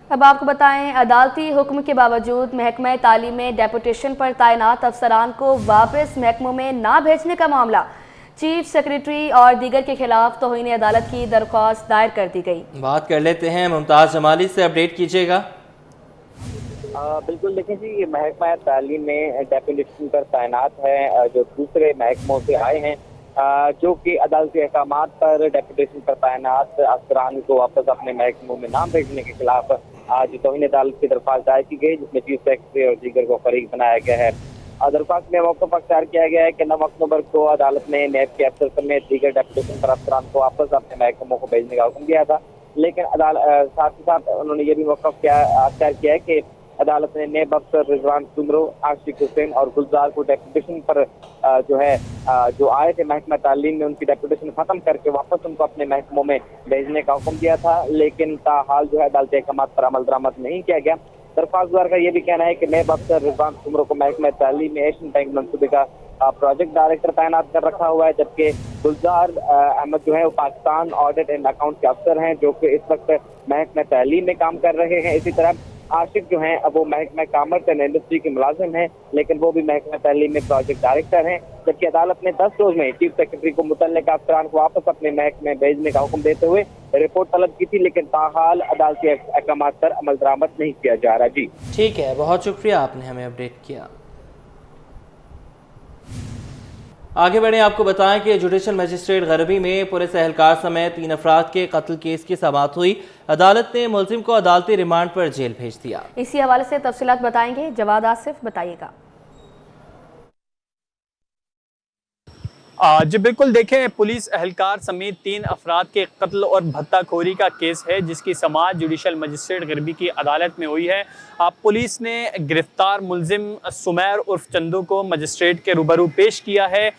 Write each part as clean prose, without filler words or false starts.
अब आपको बताएं, अदालती हुक्म के बावजूद महकमा तालीम में डेपुटेशन पर तैनात अफसरान को वापस महकमों में ना भेजने का मामला, चीफ सेक्रेटरी और दीगर के खिलाफ तौहीन अदालत की दरख्वास्त दायर कर दी गई। बात कर लेते हैं मुमताज़ जमाली से, अपडेट कीजिएगा। बिल्कुल, देखिए जी, महकमा तालीम में डेपुटेशन पर तैनात है जो दूसरे महकमों से आए हैं, जो कि अदालती अहकामात पर डेपुटेशन पर तैनात अफसरान को वापस अपने महकमों में नाम भेजने के खिलाफ आज तौहीन अदालत की दरख्वास्त दायर की गई, जिसमें चीफ सेक्रेटरी और दीगर को फरीक बनाया गया है। दरख्वास्त में मौक़िफ़ अख्तियार किया गया है कि 9 अक्टूबर को अदालत ने नैब के अफसर समेत दीगर डेपुटेशन पर अफसरान को वापस अपने महकमों को भेजने का हुक्म दिया था, लेकिन साथ ही साथ उन्होंने ये भी मौक़िफ़ अख्तियार किया है कि अदालत ने नैब अफसर रिजवान सुमरो, आशिक हुसैन और गुलजार को डेपुटेशन पर जो आए थे महकमा तालीम में, उनकी डेपुटेशन खत्म करके वापस उनको अपने महकमों में भेजने का हुक्म दिया था, लेकिन ताहाल जो है अदालती अहकामात पर अमल दरामद नहीं किया गया। दरख्वास्तदार का ये भी कहना है कि नैब अफसर रिजवान सुमरो को महकमा तालीम में एशियन बैंक मंसूबे का प्रोजेक्ट डायरेक्टर तैनात कर रखा हुआ है, जबकि गुलजार अहमद जो है वो पाकिस्तान ऑडिट एंड अकाउंट के अफसर हैं, जो कि इस वक्त महकमा तालीम में काम कर रहे हैं। इसी तरह आशिक जो हैं अब वो महकमा कॉमर्स एंड इंडस्ट्री के मुलाजिम हैं, लेकिन वो भी महकमा तालीम में प्रोजेक्ट डायरेक्टर हैं। जबकि अदालत ने 10 रोज में चीफ सेक्रेटरी को मुतल्लिका अफसरान को वापस अपने महकमे में भेजने का हुक्म देते हुए रिपोर्ट तलब की थी, लेकिन ताहाल अदालती अहकामात पर अमल दरामद नहीं किया जा रहा। जी ठीक है, बहुत शुक्रिया, आपने हमें अपडेट किया। आगे बढ़े, आपको बताएं कि जुडिशल मजिस्ट्रेट गरबी में पुलिस एहलकार समेत 3 अफराद के कत्ल केस की समाअत हुई। अदालत ने मुलजिम को अदालती रिमांड पर जेल भेज दिया। इसी हवाले से तफसीलात बताएंगे जवाद आसिफ, बताइएगा। जी बिल्कुल, देखें, पुलिस एहलकार समेत 3 अफराद के कत्ल और भत्ताखोरी का केस है, जिसकी समाअत जुडिशल मजिस्ट्रेट गरबी की अदालत में हुई है। पुलिस ने गिरफ्तार मुलजिम सुमैर उर्फ चंदू को मजिस्ट्रेट के रूबरू पेश किया है।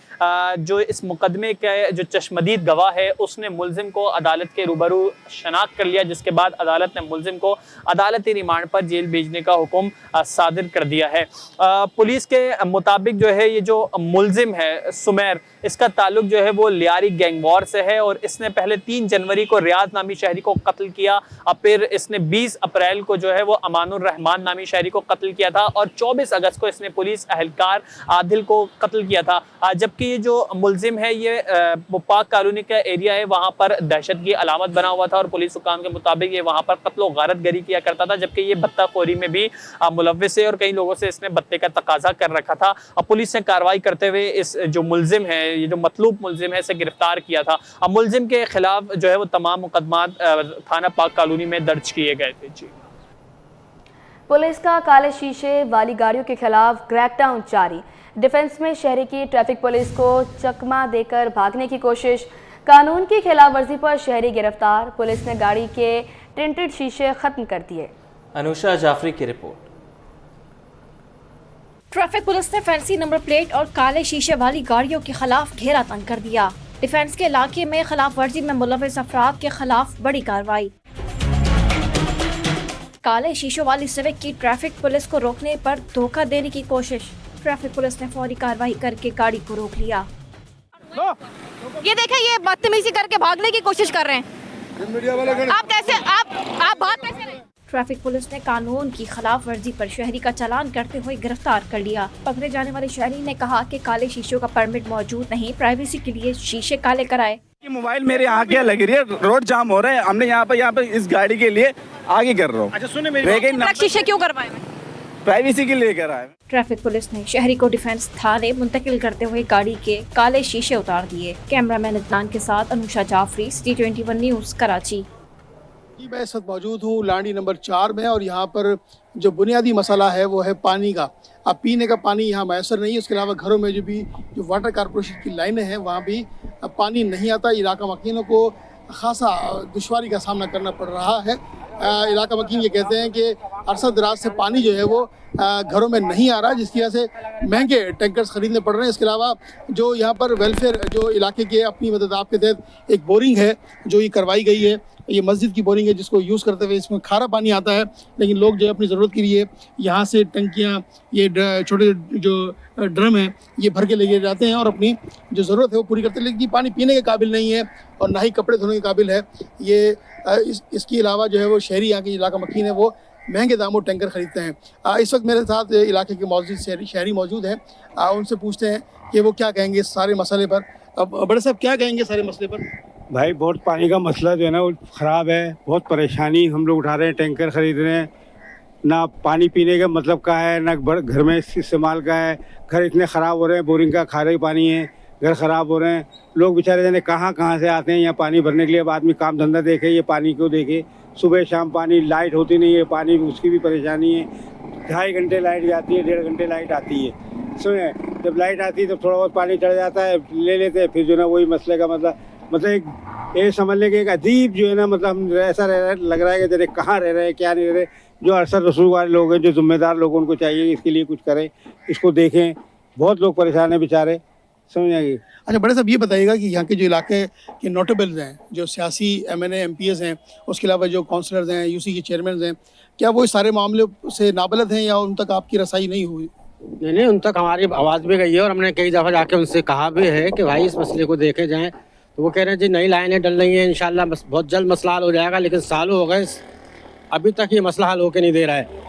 जो इस मुकदमे के जो चश्मदीद गवाह है, उसने मुलजिम को अदालत के रूबरू शनाख्त कर लिया, जिसके बाद अदालत ने मुलजिम को अदालती रिमांड पर जेल भेजने का हुक्म सादिर कर दिया है। पुलिस के मुताबिक जो है ये जो मुलजिम है सुमैर, इसका ताल्लुक जो है वो लियारी गैंग वॉर से है और इसने पहले 3 जनवरी को रियाज नामी शहरी को कत्ल किया और फिर इसने 20 अप्रैल को जो है वो अमानुर रहमान नामी शहरी को कत्ल किया था और 24 अगस्त को इसने पुलिस एहलकार आदिल को कत्ल किया था। जबकि ये जो मुलजिम है ये पाक कॉलोनी का एरिया है, वहाँ पर दहशत की अलामत बना हुआ था और पुलिस हुकाम के मुताबिक ये वहाँ पर कत्ल व गारत गरी किया करता था, जबकि ये भत्ताखोरी में भी मुलव्विस है और कई लोगों से इसने भत्ते का तकाजा कर रखा था। अब पुलिस ने कार्रवाई करते हुए इस जो मुलजिम है, ये जो मतलूब मुलजिम है, इसे गिरफ्तार किया था। अब मुलजिम के खिलाफ जो है वो तमाम मुकदमात थाना पाक कॉलोनी में दर्ज किए गए थे। जी, पुलिस का काले शीशे वाली गाड़ियों के खिलाफ क्रैकडाउन जारी। डिफेंस में शहरी की ट्रैफिक पुलिस को चकमा देकर भागने की कोशिश, कानून की खिलाफ वर्जी पर शहरी गिरफ्तार। पुलिस ने गाड़ी के टिंटेड शीशे खत्म कर दिए। अनुषा जाफरी की रिपोर्ट। ट्रैफिक पुलिस ने फैंसी नंबर प्लेट और काले शीशे वाली गाड़ियों के खिलाफ घेरा तंग कर दिया। डिफेंस के इलाके में खिलाफ वर्जी में मुलविस अफराद के खिलाफ बड़ी कार्रवाई। काले शीशों वाली सिविक की ट्रैफिक पुलिस को रोकने पर धोखा देने की कोशिश, ट्रैफिक पुलिस ने फौरी कार्रवाई करके गाड़ी को रोक लिया। ये देखें, ये बदतमीजी करके भागने की कोशिश कर रहे हैं। आप कैसे आप भाग कैसे रहे? ट्रैफिक पुलिस ने कानून की खिलाफ वर्जी पर शहरी का चालान करते हुए गिरफ्तार कर लिया। पकड़े जाने वाले शहरी ने कहा कि काले शीशों का परमिट मौजूद नहीं, प्राइवेसी के लिए शीशे काले कराए। मोबाइल मेरे यहाँ क्या लग रही है, रोड जाम हो रहा है, हमने यहाँ पे इस गाड़ी के लिए आगे कर रहा हूँ। अच्छा सुने, मेरी शीशे क्यों करवाए? प्राइवेसी के लिए कराए। ट्रैफिक पुलिस ने शहरी को डिफेंस थाने मुंतकिल करते हुए गाड़ी के काले शीशे उतार दिए। कैमरामैन इदनान के साथ अनुषा जाफरी, सिटी 21 न्यूज़, कराची। मैं इस वक्त मौजूद हूँ लांडी नंबर 4 में और यहाँ पर जो बुनियादी मसला है वो है पानी का। अब पीने का पानी यहाँ मैसर नहीं है, उसके अलावा घरों में जो वाटर कॉरपोरेशन की लाइनें हैं वहाँ भी पानी नहीं आता। इलाका मकीनों को खासा दुश्वारी का सामना करना पड़ रहा है। इलाका मकीन ये कहते हैं कि अरसा दराज से पानी जो है वो घरों में नहीं आ रहा, जिसकी वजह से महंगे टैंकर्स खरीदने पड़ रहे हैं। इसके अलावा जो यहाँ पर वेलफेयर जो इलाके के अपनी मदद आपके तहत एक बोरिंग है जो ये करवाई गई है, ये मस्जिद की बोरिंग है जिसको यूज़ करते हुए इसमें खारा पानी आता है, लेकिन लोग जो है अपनी ज़रूरत के लिए यहाँ से टंकियाँ, ये छोटे जो ड्रम हैं ये भर के लेके जाते हैं और अपनी जो ज़रूरत है वो पूरी करते हैं, लेकिन पानी पीने के काबिल नहीं है और ना ही कपड़े धोने के काबिल है ये। इसके अलावा जो है वो शहरी यहाँ के इलाका मकीन है वो महंगे दामों टैंकर खरीदते हैं। इस वक्त मेरे साथ इलाके के मौजूद शहरी मौजूद हैं, उनसे पूछते हैं कि वो क्या कहेंगे इस सारे मसले पर। अब बड़े साहब क्या कहेंगे सारे मसले पर? भाई बहुत पानी का मसला जो है ना वो ख़राब है, बहुत परेशानी हम लोग उठा रहे हैं, टैंकर ख़रीद रहे हैं, ना पानी पीने का मतलब का है ना घर में इस्तेमाल का है। घर इतने ख़राब हो रहे हैं, बोरिंग का खारे पानी है, घर ख़राब हो रहे हैं। लोग बेचारे जाने कहाँ से आते हैं यहाँ पानी भरने के लिए। अब आदमी काम धंधा देखे, ये पानी को देखे, सुबह शाम पानी, लाइट होती नहीं है, पानी उसकी भी परेशानी है। 2.5 घंटे लाइट जाती है, 1.5 घंटे लाइट आती है। सुने जब लाइट आती है तो थोड़ा बहुत पानी चढ़ जाता है, ले लेते हैं, फिर जो ना वही मसले का मतलब एक ये समझ लें कि एक अजीब जो है ना मतलब हम ऐसा लग रहा है कि जैसे कहाँ रह रहे हैं, क्या नहीं रह रहे। जो अरसद रसूल वाले लोग हैं, जो जिम्मेदार लोग, उनको चाहिए इसके लिए कुछ करें, इसको देखें। बहुत लोग परेशान हैं बेचारे, समझ आएगी। अच्छा बड़े साहब ये बताइएगा कि यहाँ के जो इलाके के नोटेबल्स हैं, जो सियासी MNA MPs हैं, उसके अलावा जो काउंसलर्स हैं, UC के चेयरमैन हैं, क्या वो इस सारे मामले से नाबलद हैं या उन तक आपकी रसाई नहीं हुई? नहीं, उन तक हमारी आवाज़ भी गई है और हमने कई दफ़ा जाके उनसे कहा भी है कि भाई इस मसले को देखे जाएँ। तो वो कह रहे हैं जी नई लाइनें डल रही हैं, इंशाल्लाह बहुत जल्द मसला हल हो जाएगा, लेकिन सालों हो गए अभी तक ये मसला हल होकर नहीं दे रहा है।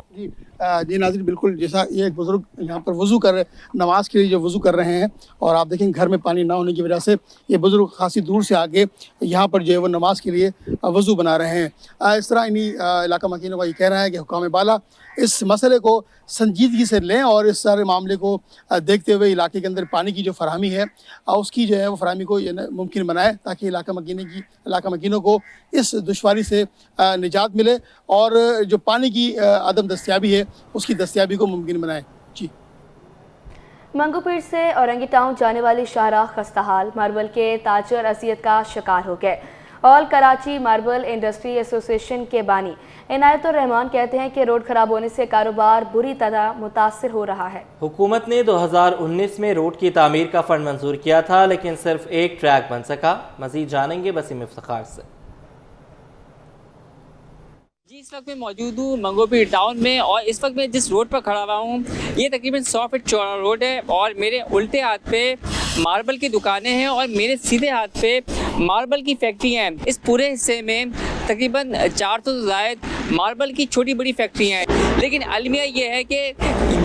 जी नाज़रीन, बिल्कुल जैसा ये एक बुज़ुर्ग यहाँ पर वज़ू कर नमाज के लिए जो वज़ू कर रहे हैं और आप देखें घर में पानी ना होने की वजह से ये बुज़ुर्ग खासी दूर से आके यहाँ पर जो है वो नमाज के लिए वज़ू बना रहे हैं। इस तरह इन्हीं इलाका मकीनों का ये कह रहा है कि हुकाम बाला इस मसले को संजीदगी से लें और इस सारे मामले को देखते हुए इलाके के अंदर पानी की जो फरहमी है उसकी जो है वो फरहमी को मुमकिन बनाए, ताकि इलाका मकीनों को इस दुश्वारी से निजात मिले और जो पानी की अदम दस्तियाबी है उसकी दस्तियाबी को मुमकिन बनाए। जी। मंगूपीर से औरंगी टाउन जाने वाली शाहराह खस्ताहाल, मार्बल के ताजर अजियत का शिकार हो गए। All Karachi marble industry association के बानी इनायतुर रहमान कहते हैं कि रोड खराब होने से कारोबार बुरी तरह मुतासिर हो रहा है। हुकूमत ने 2019 में रोड की तामीर का फंड मंजूर किया था, लेकिन सिर्फ एक ट्रैक बन सका। मजीद जानेंगे वसीम इफ्तिखार से। जी, इस वक्त मैं मौजूद हूँ मंगोपीर टाउन में और इस वक्त मैं जिस रोड पर खड़ा हुआ हूँ ये तकरीबन 100 फीट चौड़ा रोड है और मेरे उल्टे हाथ पे मार्बल की दुकानें हैं और मेरे सीधे हाथ पे मार्बल की फैक्ट्रियाँ हैं। इस पूरे हिस्से में तकरीबन 400 से ज़ायद मार्बल की छोटी बड़ी फैक्ट्रियाँ हैं। लेकिन अलमिया ये है कि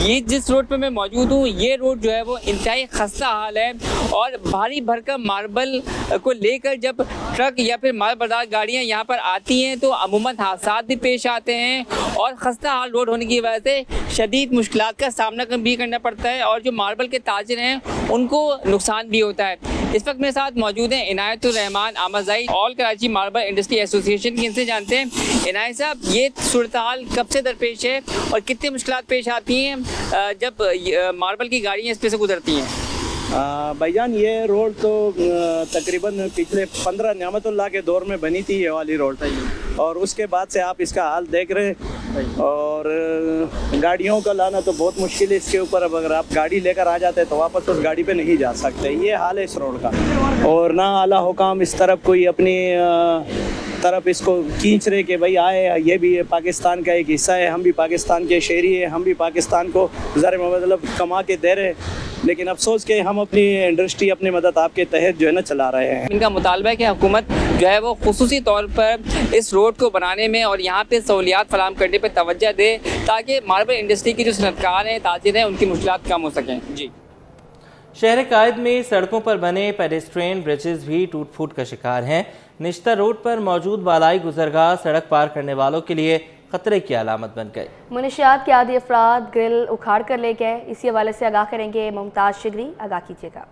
ये जिस रोड पे मैं मौजूद हूँ ये रोड जो है वो इंतहाई खस्ता हाल है और भारी भरकम मार्बल को लेकर जब ट्रक या फिर माल बर्दार गाड़ियाँ यहाँ पर आती हैं तो अमूमन हादसा भी पेश आते हैं और खस्ता हाल रोड होने की वजह से शदीद मुश्किलात का सामना भी करना पड़ता है और जो मार्बल के ताजिर हैं उनको नुकसान भी होता है। इस वक्त मेरे साथ मौजूद हैं Inayatur Rehman Amzai, all Karachi marble industry association की। इनसे जानते हैं इनायत साहब ये सूरत हाल कब से दरपेश है और कितनी मुश्किलात पेश आती हैं जब मार्बल की गाड़ियाँ इस पे से गुजरती हैं? भाईजान ये रोड तो तकरीबन पिछले 15 नियामतुल्लाह के दौर में बनी थी ये वाली रोड और उसके बाद से आप इसका हाल देख रहे और गाड़ियों का लाना तो बहुत मुश्किल है इसके ऊपर। अब अगर आप गाड़ी लेकर आ जाते तो वापस उस गाड़ी पे नहीं जा सकते, ये हाल है इस रोड का। और ना आला हुकाम इस तरफ कोई अपनी तरफ इसको खींच रहे कि भाई आए, ये भी पाकिस्तान का एक हिस्सा है, हम भी पाकिस्तान के शहरी हैं, हम भी पाकिस्तान को ज़रा मतलब कमा के दे रहे। लेकिन अफसोस के हम अपनी इंडस्ट्री अपनी मदद आपके तहत जो है ना चला रहे हैं। इनका मुतालबा है कि हुकूमत जो है वो खुसूसी तौर पर इस रोड को बनाने में और यहाँ पे सहूलियात फराहम करने पर तवज्जो दे ताकि मार्बल इंडस्ट्री की जो सनतकार हैं, ताजिर हैं, उनकी मुश्किलात कम हो सकें। जी। शहर कायद में सड़कों पर बने पेडेस्ट्रियन ब्रिजेस भी टूट फूट का शिकार हैं। निश्ता रोड पर मौजूद बालाई गुजरगाह सड़क पार करने वालों के लिए खतरे की अलामत बन गए। मुनशियात के आदि अफराद ग्रिल उखाड़ कर ले गए। इसी हवाले से आगाह करेंगे मुमताज शिगरी। आगाह कीजिएगा।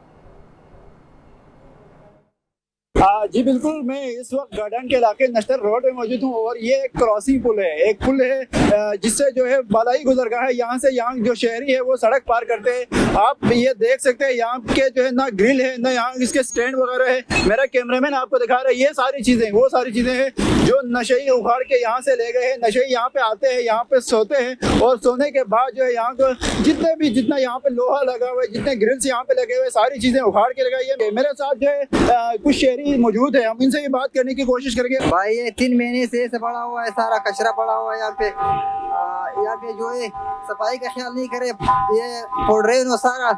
जी बिल्कुल, मैं इस वक्त गार्डन के इलाके नश्तर रोड में मौजूद हूँ और ये एक क्रॉसिंग पुल है, एक पुल है जिससे जो है बालाई गुजरगाह है। यहाँ से यहाँ जो शहरी है वो सड़क पार करते हैं। आप ये देख सकते हैं यहाँ के जो है ना ग्रिल है ना यहाँ इसके स्टैंड वगैरह है। मेरा कैमरामैन आपको दिखा रहा है, ये सारी चीजें वो सारी चीजें हैं जो नशेई उखाड़ के यहाँ से ले गए हैं। नशेई यहाँ पे आते हैं, यहाँ पे सोते हैं और सोने के बाद जो है यहाँ को जितना यहाँ पे लोहा लगा हुआ है, जितने ग्रिल्स यहाँ पे लगे हुए, सारी चीजें उखाड़ के लगाई है। मेरे साथ जो है कुछ शहरी मौजूद है, हम इनसे भी बात करने की कोशिश करेंगे। भाई ये 3 महीने से ऐसे पड़ा हुआ है, सारा कचरा पड़ा हुआ है यहाँ पे जो है सफाई का ख्याल नहीं करे, ये पोड्रेन और सारा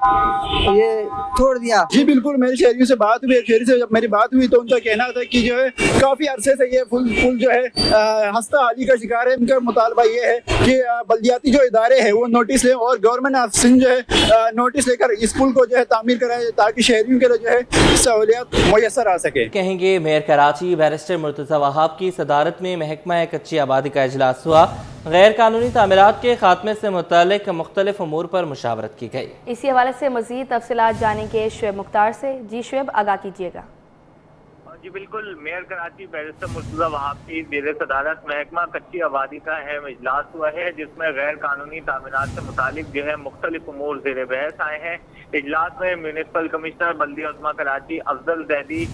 ये छोड़ दिया। जी बिल्कुल, मेरे शहरियों से बात हुई, एक शहरी से जब मेरी बात हुई तो उनका कहना था कि जो है काफी अरसे से ये पुल जो है हस्ता हाली का शिकार है। उनका मुतालबा ये है कि बल्दियाती जो इदारे हैं वो नोटिस लें और गवर्नमेंट अफसर जो है नोटिस लेकर इस पुल को जो है तामीर कराए ताकि शहरियों के लिए जो है सहूलियत मुयसर आ सके। कहेंगे मेयर कराची बैरिस्टर मुर्तज़ा वहाब की सदारत में महकमा कच्ची आबादी का इजलास हुआ। गैर कानूनी तामीरात के खात्मे से मुतालिक मुख्तलिफ उमूर पर मुशावरत की गई। इसी हवाले से मज़ीद तफसीलात जानेंगे शुएब मुख्तार से। जी शुएब, आगाह कीजिएगा। जी बिल्कुल, मेयर कराची बैरिस्टर मुर्तज़ा वहाब की ज़ेर सदारत महकमा कच्ची आबादी का अहम इजलास हुआ है जिसमें गैर कानूनी तामीरात से मुतालिक जो है मुख्तलिफ उमूर ज़ेर बहस आए हैं। इजलास में म्यूनिसिपल कमिश्नर बल्दिया उस्मा कराची अफजल जैदी,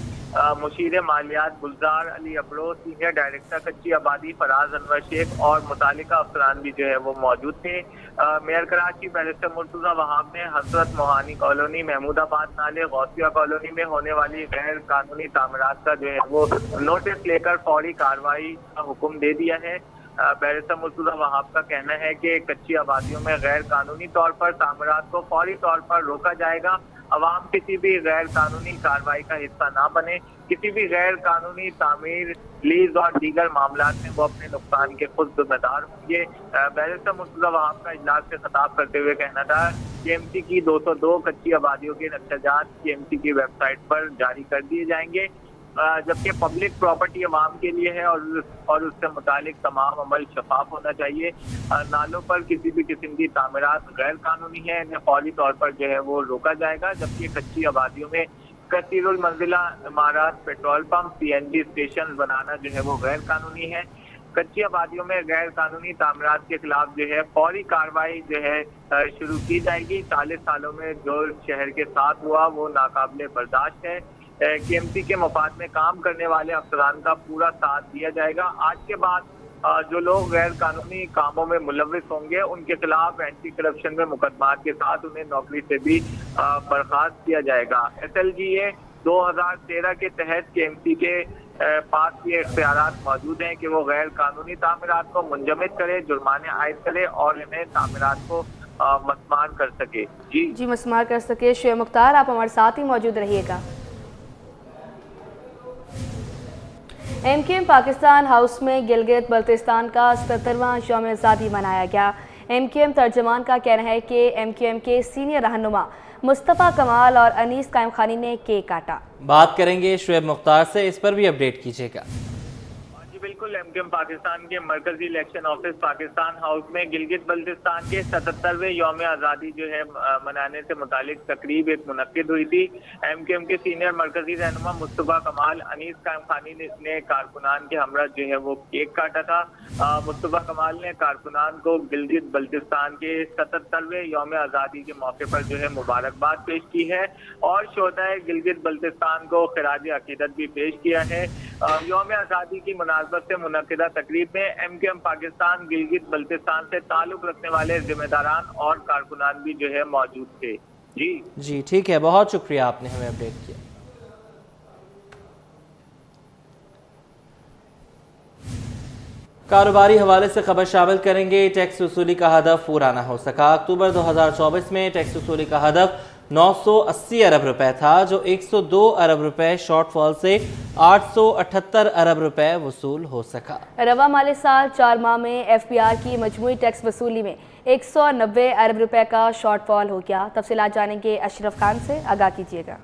मुशीर मालियात गुलजार अली अबरो, सीनियर डायरेक्टर कच्ची आबादी फराज अनवर शेख और मुतालिका अफसरान भी जो है वो मौजूद थे। मेयर कराची बैरिस्टर मुर्तज़ा वहाब ने हजरत मोहानी कॉलोनी, महमूदाबाद नाले, गौसिया कॉलोनी में होने वाली गैर कानूनी तामीरात का जो है वो नोटिस लेकर फौरी कार्रवाई का हुक्म दे दिया है। बैरिस्टर मुर्तज़ा वहाब का कहना है कि कच्ची आबादियों में गैर कानूनी तौर पर तामीरात को फौरी तौर पर रोका जाएगा। अवाम किसी भी गैर कानूनी कार्रवाई का हिस्सा ना बने। किसी भी गैर कानूनी तामीर, लीज और दीगर मामलात में वो अपने नुकसान के खुद जिम्मेदार होंगे। बैरिस्टर मुर्तज़ा वहाब का इजलास से खिताब करते हुए कहना था कि KMC की 202 कच्ची आबादियों के नक्शेजात KMC की वेबसाइट पर जारी कर दिए जाएंगे, जबकि पब्लिक प्रॉपर्टी अवाम के लिए है और उससे मुतालिक तमाम अमल शफाफ होना चाहिए। नालों पर किसी भी किस्म की तामीरात गैर कानूनी है, इन्हें फौरी तौर पर जो है वो रोका जाएगा। जबकि कच्ची आबादियों में कसीरुल मंजिला इमारत, पेट्रोल पंप, CNG स्टेशन बनाना जो है वो गैर कानूनी है। कच्ची आबादियों में गैर कानूनी तामीरात के खिलाफ जो है फौरी कार्रवाई जो है शुरू की जाएगी। 40 सालों में जो शहर के साथ हुआ वो नाकाबिले बर्दाश्त है। KMC के मफाद में काम करने वाले अफसरान का पूरा साथ दिया जाएगा। आज के बाद जो लोग गैर कानूनी कामों में मुलविस होंगे उनके खिलाफ एंटी करप्शन में मुकदमात के साथ उन्हें नौकरी से भी बर्खास्त किया जाएगा। SLGA 2013 के तहत KMC के पास ये इख्तियारात मौजूद हैं कि वो गैर कानूनी तामीरात को मुंजमद करे, जुर्माने आयद करे और इन्हें तामीरात को मस्मार कर सके। जी मस्मार कर सके। शुएब मुख्तार, आप हमारे साथ ही मौजूद रहिएगा। MQM पाकिस्तान हाउस में गिलगित बल्तिस्तान का 77वां यौम आज़ादी मनाया गया। MQM तर्जमान का कहना है कि MQM के सीनियर रहनुमा मुस्तफ़ा कमाल और अनीस कायम खानी ने केक काटा। बात करेंगे शुएब मुख्तार से, इस पर भी अपडेट कीजिएगा। बिल्कुल, MQM पाकिस्तान के मरकजी इलेक्शन ऑफिस पाकिस्तान हाउस में गिलगित बल्तिस्तान के 77वें यौम आज़ादी जो है मनाने से मुतालिक तकरीब एक मुनक्किद हुई थी। MQM के सीनियर मरकजी रहनुमा मुस्तफ़ा कमाल, अनीस कायम खानी ने कारकुनान के हमरा जो है वो केक काटा था। मुस्तफ़ा कमाल ने कारकुनान को गिलगित बल्तिस्तान के 77वें यौम आज़ादी के मौके पर जो है मुबारकबाद पेश की है और शोहदाए गिलगित बल्तिस्तान को खिराज अकीदत भी पेश किया है। यौम आज़ादी की मुनासबत से मुनक्किदा तकरीब में MQM पाकिस्तान गिलगित बल्तिस्तान से ताल्लुक रखने वाले जिम्मेदारान और कारकुनान भी जो है मौजूद थे। जी ठीक है, बहुत शुक्रिया, आपने हमें अपडेट किया। कारोबारी हवाले से खबर शामिल करेंगे। टैक्स वसूली का हदफ पूरा ना हो सका। अक्टूबर 2024 में टैक्स वसूली का हदफ 980 अरब रुपए था, जो 102 अरब रुपए शॉर्टफॉल से 878 अरब रुपए वसूल हो सका। रवा माली साल 4 माह में FBR की मजमूई टैक्स वसूली में 190 अरब रुपए का शॉर्टफॉल हो गया। तफसीलात जानेंगे अशरफ खान से, आगाह कीजिएगा।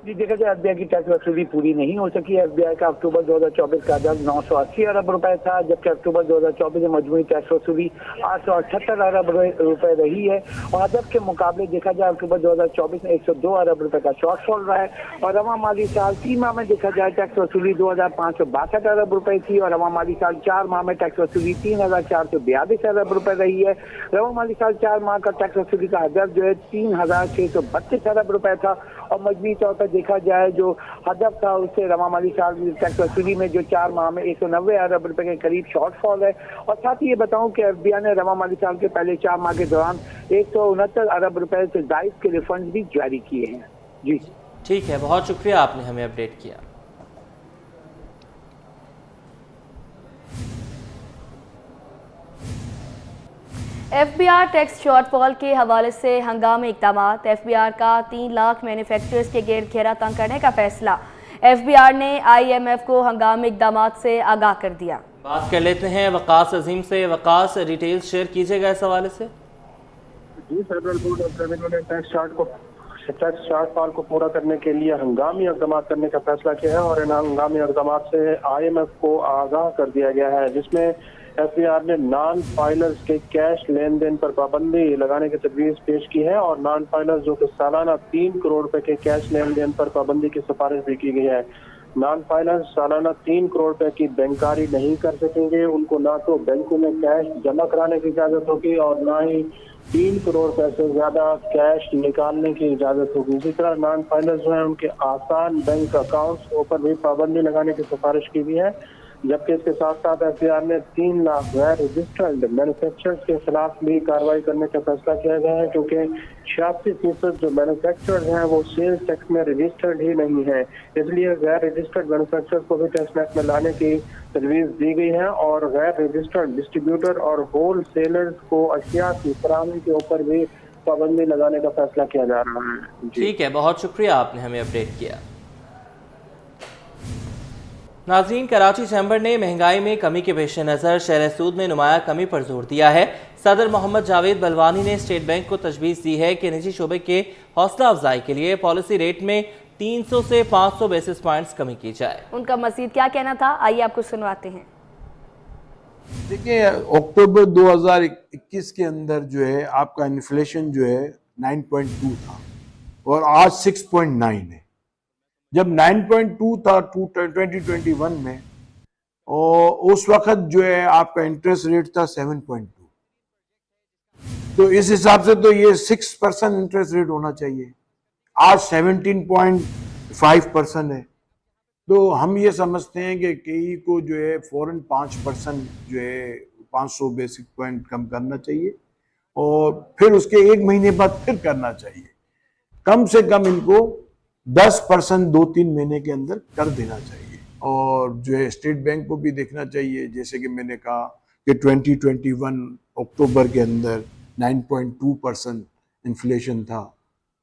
जी देखा जाए एफबीआई की टैक्स वसूली पूरी नहीं हो सकी। एफबीआई का अक्टूबर 2024 का अदद 980 अरब रुपए था, जबकि अक्टूबर 2024 में मजमूई टैक्स वसूली 878 अरब रुपए रही है। और अदद के मुकाबले देखा जाए अक्टूबर 2024 में 102 अरब रुपए का शॉर्टफॉल रहा है। और रवा माली साल 3 माह में देखा जाए टैक्स वसूली 2562 अरब रुपए थी और रवा माली साल 4 माह में टैक्स वसूली 3442 अरब रुपए रही है। रवा माली साल 4 माह का टैक्स वसूली का अदद जो है 3632 अरब रुपए था और मजमूई तौर पर देखा जाए जो हदफ था उससे रवा माली साल टैक्स वसूली में जो 4 माह में 190 अरब रुपए के करीब शॉर्टफॉल है। और साथ ही ये बताऊं कि एफबीआई ने रवा माली साल के पहले 4 माह के दौरान 169 अरब रुपए से जायद के रिफंड भी जारी किए हैं। जी ठीक है, बहुत शुक्रिया, आपने हमें अपडेट किया। एफबीआर टैक्स शॉर्टफॉल के हवाले से हंगामी इक़दामात। एफबीआर का 3 लाख मैन्युफैक्चरर्स के गिर्द घेरा तंग करने का फैसला। एफबीआर ने आईएमएफ को हंगामी इक़दामात से आगाह कर दिया। बात कर लेते हैं वकास अजीम से। वकास, डिटेल्स शेयर कीजिएगा इस हवाले से। जी, फेडरल बोर्ड ऑफ रेवेन्यू ने टैक्स शॉर्टफॉल को पूरा करने के लिए हंगामी इक़दाम करने का फैसला किया है और इन हंगामी इक़दाम से आईएमएफ को आगाह कर दिया गया है, जिसमें एफबीआर ने नॉन फाइलर्स के कैश लेन देन पर पाबंदी लगाने की तजवीज़ पेश की है और नॉन फाइलर्स जो कि सालाना 3 करोड़ रुपए के कैश लेन देन पर पाबंदी की सिफारिश भी की गई है। नॉन फाइलर्स सालाना 3 करोड़ रुपए की बैंकारी नहीं कर सकेंगे, उनको ना तो बैंकों में कैश जमा कराने की इजाज़त होगी और ना ही 3 करोड़ रुपए से ज्यादा कैश निकालने की इजाज़त होगी। इसी तरह नॉन फाइलर्स जो है उनके आसान बैंक अकाउंट्स के ऊपर भी पाबंदी लगाने की सिफारिश की गई है, जबकि इसके साथ साथ एफबीआर ने 3 लाख गैर रजिस्टर्ड मैन्युफैक्चरर्स के खिलाफ भी कार्रवाई करने का फैसला किया गया है, क्योंकि 86% जो मैन्युफैक्चरर्स हैं वो सेल्स टैक्स में रजिस्टर्ड ही नहीं है। इसलिए गैर रजिस्टर्ड मैन्युफैक्चरर्स को भी टैक्स नेट में लाने की तजवीज़ दी गई है और गैर रजिस्टर्ड डिस्ट्रीब्यूटर और होल सेलर्स को अशिया की फराहमी के ऊपर भी पाबंदी लगाने का फैसला किया जा रहा है। ठीक है, बहुत शुक्रिया, आपने हमें अपडेट किया। नाज़रीन, कराची चैम्बर ने महंगाई में कमी के पेश नज़र शहर सूद में नुमाया कमी पर जोर दिया है। सदर मोहम्मद जावेद बलवानी ने स्टेट बैंक को तजवीज़ दी है कि निजी शोबे के हौसला अफजाई के लिए पॉलिसी रेट में 300 से 500 बेसिस पॉइंट्स कमी की जाए। उनका मज़ीद क्या कहना था, आइए आपको सुनवाते हैं। देखिए, अक्टूबर 2021 के अंदर जो है आपका इन्फ्लेशन जो है 9.2 था और आज 6.9 है। जब 9.2 था 2021 में और उस वक्त जो है आपका इंटरेस्ट रेट था 7.2, तो इस हिसाब से तो ये 6% इंटरेस्ट रेट होना चाहिए। आज 17.5% है। तो हम ये समझते हैं कि कई को जो है फौरन 5% जो है 500 बेसिक पॉइंट कम करना चाहिए और फिर उसके 1 महीने बाद फिर करना चाहिए। कम से कम इनको 10% 2-3 महीने के अंदर कर देना चाहिए। और जो है स्टेट बैंक को भी देखना चाहिए, जैसे कि मैंने कहा कि 2021 अक्टूबर के अंदर 9.2% इन्फ्लेशन था,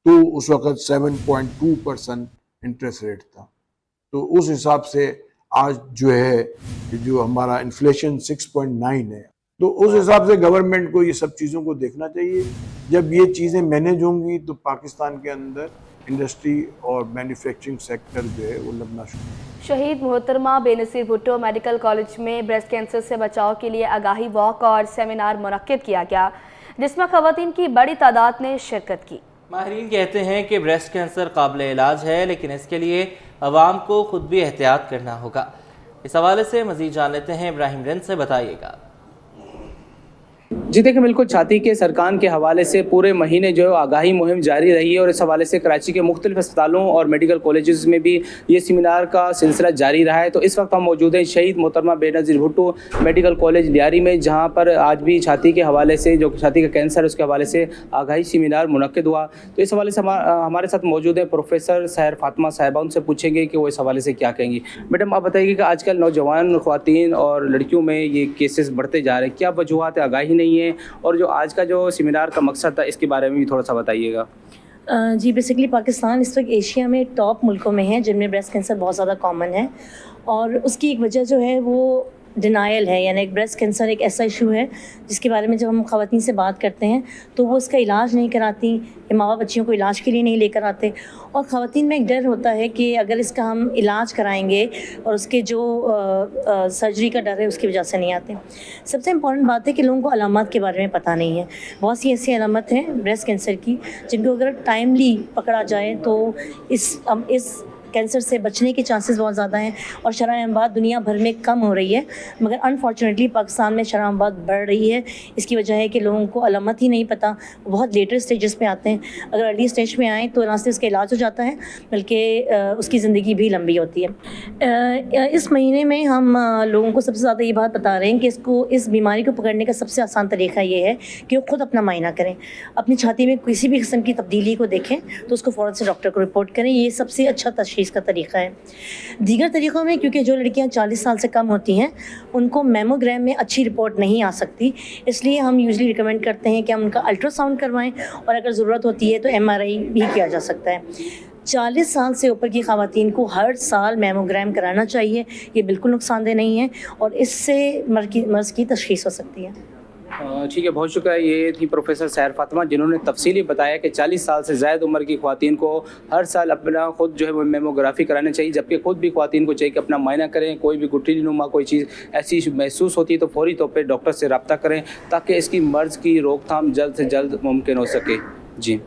तो उस वक्त 7.2% इंटरेस्ट रेट था। तो उस हिसाब से आज जो है जो हमारा इन्फ्लेशन 6.9 है, तो उस हिसाब से गवर्नमेंट को ये सब चीज़ों को देखना चाहिए। जब ये चीज़ें मैनेज होंगी तो पाकिस्तान के अंदर इंडस्ट्री और मैन्युफैक्चरिंग सेक्टर जो है वो लगना शुरू। शहीद मोहतरमा बेनज़ीर भुट्टो मेडिकल कॉलेज में ब्रेस्ट कैंसर से बचाव के लिए आगाही वॉक और सेमिनार मुनक्किद किया गया, जिसमें ख़वातीन की बड़ी तादाद ने शिरकत की। माहिरीन कहते हैं कि ब्रेस्ट कैंसर काबिल इलाज है, लेकिन इसके लिए अवाम को खुद भी एहतियात करना होगा। इस हवाले से मज़ीद जान लेते हैं, इब्राहिम रंज से बताइएगा। जी देखिए, बिल्कुल छाती के सरकान के हवाले से पूरे महीने जो है आगाही मुहिम जारी रही है और इस हवाले से कराची के मुख्तलिफ अस्पतालों और मेडिकल कॉलेजेस में भी ये सेमिनार का सिलसिला जारी रहा है। तो इस वक्त हम मौजूद हैं शहीद मोहतरमा बेनज़ीर भुट्टो मेडिकल कॉलेज लियारी में, जहाँ पर आज भी छाती के हवाले से, जो छाती का कैंसर है उसके हवाले से आगाही सेमिनार मुनक्किद हुआ। तो इस हवाले से हमारे साथ मौजूद है प्रोफेसर सहर फातिमा साहिबा, उनसे पूछेंगे कि वो इस हवाले से क्या कहेंगी। मैडम, आप बताइए कि आजकल नौजवान ख़वातीन और लड़कियों में ये केसेस बढ़ते जा रहे हैं, क्या वजूहात है? आगाही नहीं है, और जो आज का जो सेमिनार का मकसद था इसके बारे में भी थोड़ा सा बताइएगा। जी, बेसिकली पाकिस्तान इस वक्त एशिया में टॉप मुल्कों में है जिनमें ब्रेस्ट कैंसर बहुत ज़्यादा कॉमन है, और उसकी एक वजह जो है वो डिनाइल है, यानी एक ब्रेस्ट कैंसर एक ऐसा इशू है जिसके बारे में जब हम ख़वातीन से बात करते हैं तो वो उसका इलाज नहीं कराती, या माँ बाप बच्चियों को इलाज के लिए नहीं लेकर आते। और ख़वातीन में एक डर होता है कि अगर इसका हम इलाज कराएंगे और उसके जो सर्जरी का डर है उसकी वजह से नहीं आते। सबसे इम्पॉर्टेंट बात है कि लोगों को अलामत के बारे में पता नहीं है। बहुत सी ऐसी अलामत हैं ब्रेस्ट कैंसर की जिनको अगर टाइमली पकड़ा जाए तो इस कैंसर से बचने के चांसेस बहुत ज़्यादा हैं। और शरह अमवात दुनिया भर में कम हो रही है, मगर अनफॉर्चुनेटली पाकिस्तान में शरह अमवात बढ़ रही है। इसकी वजह है कि लोगों को अलामत ही नहीं पता, वो बहुत लेटर स्टेजेस पे आते हैं। अगर अर्ली स्टेज में आएँ तो रास्ते उसका इलाज हो जाता है, बल्कि उसकी ज़िंदगी भी लंबी होती है। इस महीने में हम लोगों को सबसे ज़्यादा ये बात बता रहे हैं कि इस बीमारी को पकड़ने का सबसे आसान तरीका ये है कि वो ख़ुद अपना मायना करें, अपनी छाती में किसी भी किस्म की तब्दीली को देखें तो उसको फ़ौरन से डॉक्टर को रिपोर्ट करें। ये सबसे अच्छा तशख़ीस का तरीका है। दीगर तरीक़ों में क्योंकि जो लड़कियां 40 साल से कम होती हैं उनको मैमोग्राम में अच्छी रिपोर्ट नहीं आ सकती, इसलिए हम यूजुअली रिकमेंड करते हैं कि हम उनका अल्ट्रासाउंड करवाएं और अगर ज़रूरत होती है तो MRI भी किया जा सकता है। 40 साल से ऊपर की ख़वातीन को हर साल मैमोग्राम कराना चाहिए। ये बिल्कुल नुकसानदेह नहीं है और इससे मर्ज़ की तशख़ीस हो सकती है। ठीक है, बहुत शुक्रिया। ये थी प्रोफेसर सैर फातिमा जिन्होंने तफसीली बताया कि 40 साल से ज़्यादा उम्र की ख़वातीन को हर साल अपना खुद जो है वो मेमोग्राफी करानी चाहिए, जबकि खुद भी ख़वातीन को चाहिए कि अपना मायना करें। कोई भी गुठली नुमा कोई चीज़ ऐसी महसूस होती है तो फौरी तौर पर डॉक्टर से रब्ता करें ताकि इसकी मर्ज़ की रोकथाम जल्द से जल्द मुमकिन हो सके। जी।